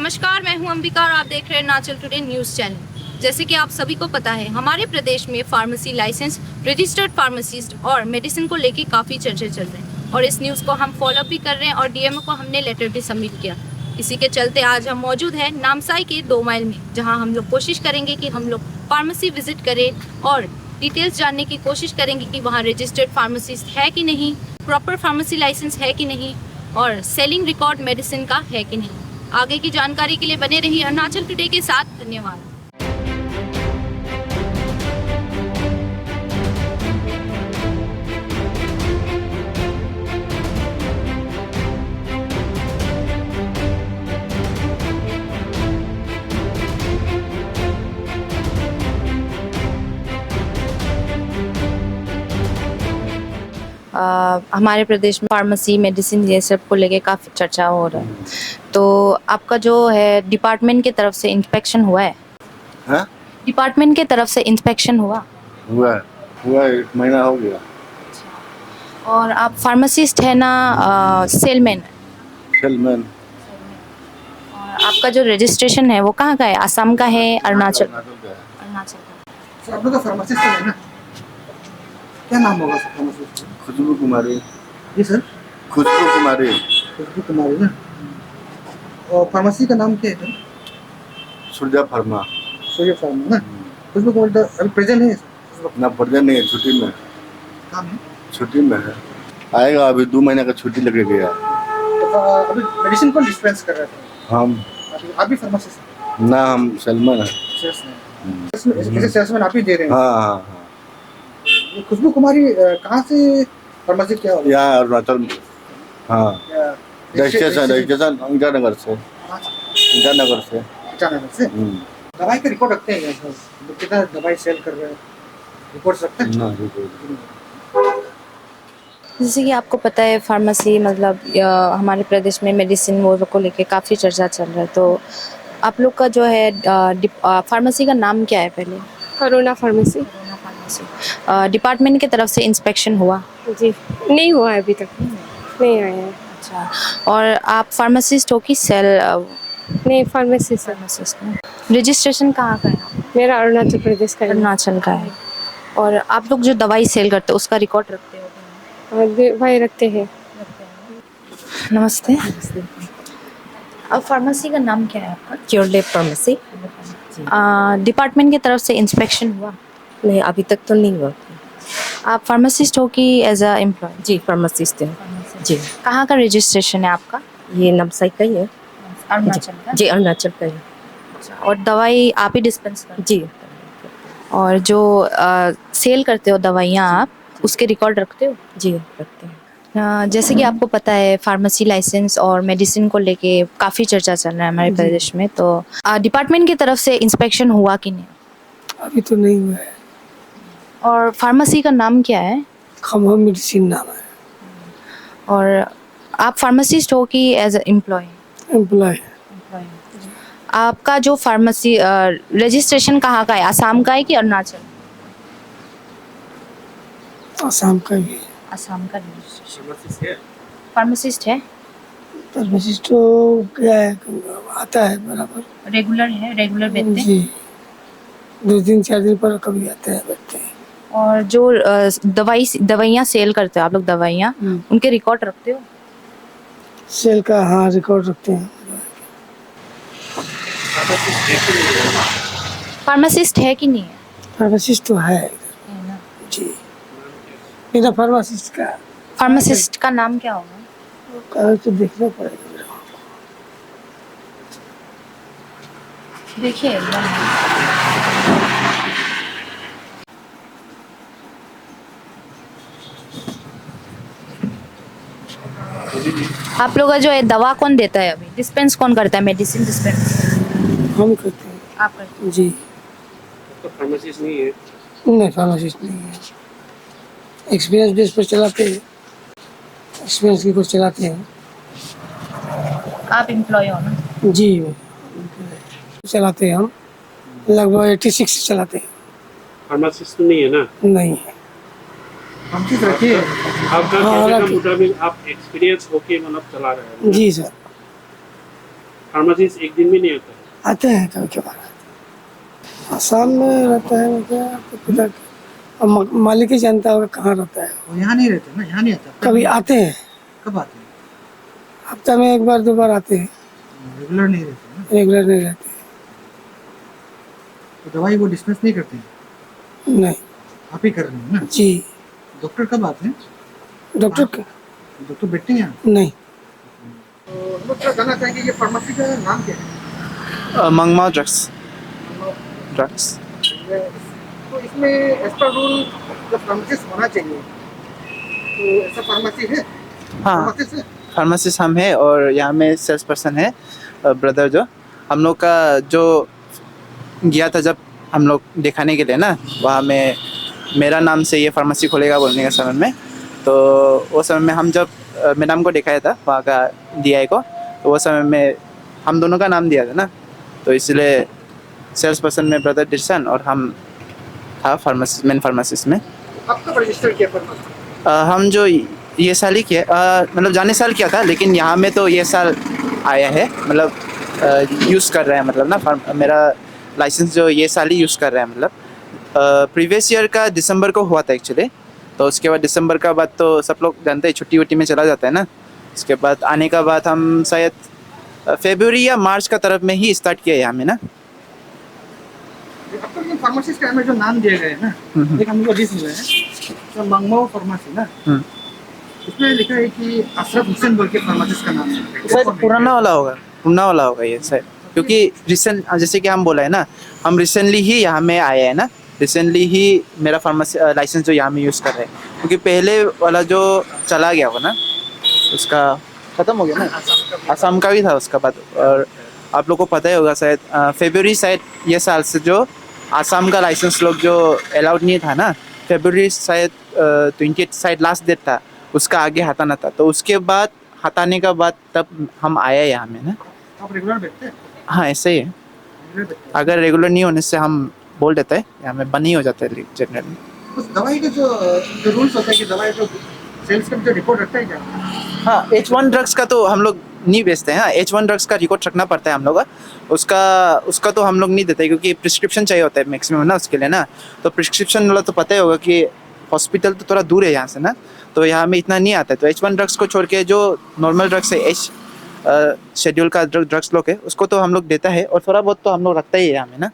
नमस्कार, मैं हूं अंबिका और आप देख रहे हैं अरुणाचल टुडे न्यूज़ चैनल। जैसे कि आप सभी को पता है, हमारे प्रदेश में फार्मेसी लाइसेंस, रजिस्टर्ड फार्मासिस्ट और मेडिसिन को लेके काफ़ी चर्चे चल रहे हैं और इस न्यूज़ को हम फॉलो भी कर रहे हैं और डीएमओ को हमने लेटर भी सबमिट किया। इसी के चलते आज हम मौजूद हैं नामसाई के 2 माइल में, जहाँ हम लोग कोशिश करेंगे कि हम लोग फार्मेसी विजिट करें और डिटेल्स जानने की कोशिश करेंगे कि वहाँ रजिस्टर्ड फार्मासिस्ट है कि नहीं, प्रॉपर फार्मेसी लाइसेंस है कि नहीं और सेलिंग रिकॉर्ड मेडिसिन का है कि नहीं। आगे की जानकारी के लिए बने रहिए अरुणाचल टुडे के साथ। धन्यवाद। हमारे प्रदेश में फार्मेसी मेडिसिन ये सब को लेके काफ़ी चर्चा हो रहा है, तो आपका जो है डिपार्टमेंट की तरफ से इंस्पेक्शन हुआ है? हाँ? डिपार्टमेंट की तरफ से इंस्पेक्शन हुआ 1 महीना हो गया। और आप फार्मासिस्ट है ना सेलमैन? सेलमैन। और आपका जो रजिस्ट्रेशन है वो कहाँ का है? आसाम का है, अरुणाचल का? सर, आप लोग का फार्मासिस्ट है ना? क्या नाम होगा सर फार्मासिस्ट? खुशबू कुमारी। जी सर, खुशबू कुमारी। खुशबू कुमारी ना। और फार्मेसी का नाम क्या है सर? सूर्या फार्मा। सूर्य फार्मा ना। खुशबू कुमारी तो अभी प्रेजेंट है सर? ना प्रेजेंट नहीं है, छुट्टी में। काम है? छुट्टी में है। आएगा, अभी 2 महीने का छुट्टी लगे गया। तो अभी मेडिसिन कौन डिस्पेंस कर रहा है? हम। आप भी फार्मासिस्ट? ना, हम सेलमैन है। सेल्समैन। ऐसे सेल्समैन आप ही दे रहे हैं? हाँ। ये खुशबू कुमारी कहाँ से फार्मेसी क्या होगा? यहाँ अरुणाचल में। हाँ, रजिस्ट्रेशन ईटानगर से। ईटानगर से। ईटानगर से? दवाई का रिकॉर्ड रखते हैं सर? कितना दवाई सेल कर रहे हैं, रिकॉर्ड रखते हैं? ना, जैसे कि आपको पता है फार्मेसी मतलब हमारे प्रदेश में मेडिसिन वो को लेके काफ़ी चर्चा चल रहा है, तो आप लोग का जो है फार्मेसी का नाम क्या है पहले? करुणा फार्मेसी। डिपार्टमेंट की तरफ से इंस्पेक्शन हुआ? जी नहीं हुआ है अभी तक, नहीं आया है। अच्छा, और आप फार्मासिस्ट हो कि सेल? नहीं, फार्मेसिस्ट है। फार्मासिस्ट। रजिस्ट्रेशन कहाँ का है? मेरा अरुणाचल प्रदेश का है। अरुणाचल का है। और आप लोग जो दवाई सेल करते हो उसका रिकॉर्ड रखते हो? भाई रखते हैं। नमस्ते। अब फार्मेसी का नाम क्या है आपका? क्योरलेब फार्मेसी। डिपार्टमेंट की तरफ से इंस्पेक्शन हुआ? नहीं, अभी तक तो नहीं हुआ। आप फार्मासिस्ट हो कि एज अ एम्प्लॉय? जी, फार्मासिस्ट है जी। कहाँ का रजिस्ट्रेशन है आपका? ये नामसाई का ही है। अरुणाचल का? जी, अरुणाचल का है। और दवाई आप ही डिस्पेंस करते जी। और जो सेल करते हो दवाइयाँ आप, उसके रिकॉर्ड रखते हो? जी, रखते हैं। जैसे कि आपको पता है फार्मेसी लाइसेंस और मेडिसिन को लेके काफ़ी चर्चा चल रहा है हमारे प्रदेश में, तो डिपार्टमेंट की तरफ से इंस्पेक्शन हुआ कि नहीं? अभी तो नहीं हुआ है। और फार्मेसी का नाम क्या है? खम्भा मेडिसिन नाम है। और आप फार्मासिस्ट हो कि एज अ एम्प्लॉय? एम्प्लॉय। आपका जो फार्मेसी रजिस्ट्रेशन कहाँ का है? आसाम का है कि अरुणाचल? आसाम का भी। आसाम का रजिस्ट्रेशन। फार्मासिस्ट है? फार्मासिस्ट तो क्या है, आता है बराबर। रेगुलर है, रेगुलर बैठते हैं? जी, 2 दिन 4 दिन पर कभी आते हैं, बैठते हैं। और जो दवाइयाँ सेल करते हो आप लोग, दवाइयाँ उनके रिकॉर्ड रखते हो? सेल का हाँ रिकॉर्ड रखते हैं। फार्मासिस्ट है कि नहीं है? फार्मासिस्ट तो है जी। मेरा फार्मासिस्ट का। फार्मासिस्ट का नाम क्या होगा? कागज तो देखना पड़ेगा। देखिए आप लोग का जो है दवा कौन देता है? अभी डिस्पेंस कौन करता है? मेडिसिन डिस्पेंस हम करते हैं। आप करते हैं? जी। तो फार्मासिस्ट नहीं है? नहीं, फार्मासिस्ट नहीं है। एक्सपीरियंस बेस पर चलाते हैं, एक्सपीरियंस की कुछ चलाते हैं। आप एम्प्लॉय हो ना? जी, चलाते हैं हम, लगभग 86 चलाते हैं। फार्मासिस्ट नहीं है ना? नहीं है। हम चीज रखिए। आपका हाँ, कहने का मुताबिक आप एक्सपीरियंस होके मतलब चला रहे हैं? जी सर। फार्मासिस्ट एक दिन भी नहीं होता है? आते हैं कभी कभार आसाम में रहता है मतलब तो किधर अब मालिक ही जानता होगा कहाँ रहता है। वो यहाँ नहीं रहते ना, यहाँ नहीं आता। कभी आते हैं, कब आते हैं? हफ्ता में एक बार दो बार आते हैं, रेगुलर नहीं रहते ना। रेगुलर नहीं रहते। तो दवाई वो डिस्पेंस नहीं करते हैं, नहीं आप ही कर रहे हैं ना। जी। डॉक्टर कब आते हैं? डॉक्टर डॉक्टर बैठते हैं यहाँ? नहीं। तो हम लोग क्या जानना चाहेंगे, ये फार्मेसी का नाम क्या है? मंगमा ड्रग्स। तो इसमें एज पर रूल जब फार्मेसिस्ट होना चाहिए, तो ऐसा फार्मेसी है? हाँ, फार्मेसिस्ट है? फार्मासिस्ट हम है और यहाँ में सेल्स पर्सन है ब्रदर। जो हम लोग का जो गया था जब हम लोग दिखाने के लिए ना, वहाँ में मेरा नाम से ये फार्मेसी खोलेगा बोलने के समय में, तो वो समय में हम जब मैडम को दिखाया था वहाँ का DI को, तो वो समय में हम दोनों का नाम दिया था ना, तो इसलिए सेल्स पर्सन में ब्रदर डिसन और हम था फार्मासिस्ट, मेन फार्मासिस्ट में। आप कब रजिस्टर किया फार्मेसी? हम जो ये साल ही किया, मतलब जाने साल किया था, लेकिन यहाँ में तो ये साल आया है, मतलब यूज़ कर रहे हैं, मतलब ना मेरा लाइसेंस जो ये साल ही यूज़ कर रहे हैं। मतलब प्रीवियस ईयर का दिसंबर को हुआ था एक्चुअली, तो उसके बाद दिसंबर का बाद तो सब लोग जानते हैं छुट्टी वुट्टी में चला जाता है ना। उसके बाद आने का बाद हम शायद फरवरी या मार्च का तरफ में ही स्टार्ट किया यहाँ में ना। अब तक फार्मेसिस्ट का हमें जो नाम दिए गए हैं ना, एक हमको लिस्ट मिला है, तो मंगमाओ फार्मेसी ना, इसमें लिखा है कि अशरफ हुसैन बोल के फार्मेसिस्ट का नाम है। शायद पुराना वाला होगा ये शायद, क्योंकि रिसेंट जैसे कि हम बोला है ना, हम रिसेंटली ही यहाँ में आए हैं ना, रिसेंटली ही मेरा फार्मेसी लाइसेंस जो यहाँ में यूज़ कर रहे हैं, क्योंकि पहले वाला जो चला गया हो ना, उसका ख़त्म हो गया ना, असम का भी था उसका बाद। और आप लोग को पता ही होगा शायद फरवरी शायद ये साल से जो आसाम का लाइसेंस लोग जो अलाउड नहीं था ना, फरवरी शायद 28 शायद लास्ट डेट था, उसका आगे हटाना था, तो उसके बाद हटाने का बाद तब हम आए यहाँ में ना। आप रेगुलर बैठते हैं? हाँ ऐसे ही है, रेगुलर बैठते हैं। अगर रेगुलर नहीं होने से हम बोल देते हैं यहाँ में बंद ही हो जाता है जनरली। उस दवाई के जो रूल्स होता है कि दवाई जो सेल्स का जो रिपोर्ट रखता है क्या? हाँ, H1 ड्रग्स का तो हम लोग नहीं बेचते हैं। H1 ड्रग्स का रिकॉर्ड रखना पड़ता है हम लोग का, उसका तो हम लोग नहीं देते, क्योंकि प्रिस्क्रिप्शन चाहिए होता है मैक्सिमम ना उसके लिए ना। तो प्रिस्क्रिप्शन वाला तो पता ही होगा कि हॉस्पिटल तो थोड़ा दूर है यहाँ से ना, तो यहाँ में इतना नहीं आता है। तो H1 ड्रग्स को छोड़ के जो नॉर्मल ड्रग्स है, शेड्यूल का ड्रग्स लोग है, उसको तो हम लोग देता है, और थोड़ा बहुत तो हम लोग रखता ही है यहाँ में ना।